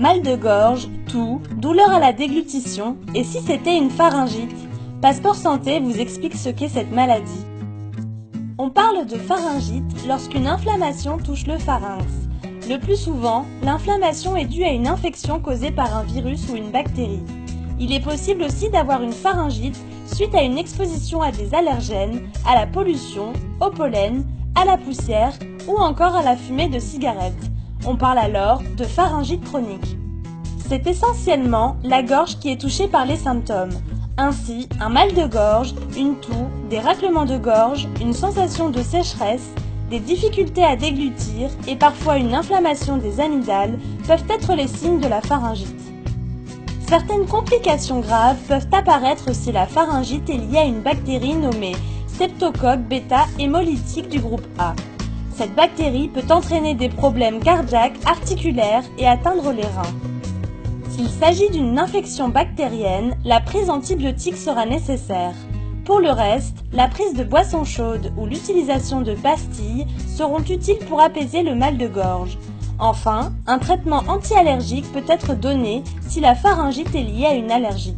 Mal de gorge, toux, douleur à la déglutition, et si c'était une pharyngite? Passeport Santé vous explique ce qu'est cette maladie. On parle de pharyngite lorsqu'une inflammation touche le pharynx. Le plus souvent, l'inflammation est due à une infection causée par un virus ou une bactérie. Il est possible aussi d'avoir une pharyngite suite à une exposition à des allergènes, à la pollution, au pollen, à la poussière ou encore à la fumée de cigarettes. On parle alors de pharyngite chronique. C'est essentiellement la gorge qui est touchée par les symptômes. Ainsi, un mal de gorge, une toux, des raclements de gorge, une sensation de sécheresse, des difficultés à déglutir et parfois une inflammation des amygdales peuvent être les signes de la pharyngite. Certaines complications graves peuvent apparaître si la pharyngite est liée à une bactérie nommée Streptocoque bêta-hémolytique du groupe A. Cette bactérie peut entraîner des problèmes cardiaques, articulaires et atteindre les reins. S'il s'agit d'une infection bactérienne, la prise d'antibiotiques sera nécessaire. Pour le reste, la prise de boissons chaudes ou l'utilisation de pastilles seront utiles pour apaiser le mal de gorge. Enfin, un traitement anti-allergique peut être donné si la pharyngite est liée à une allergie.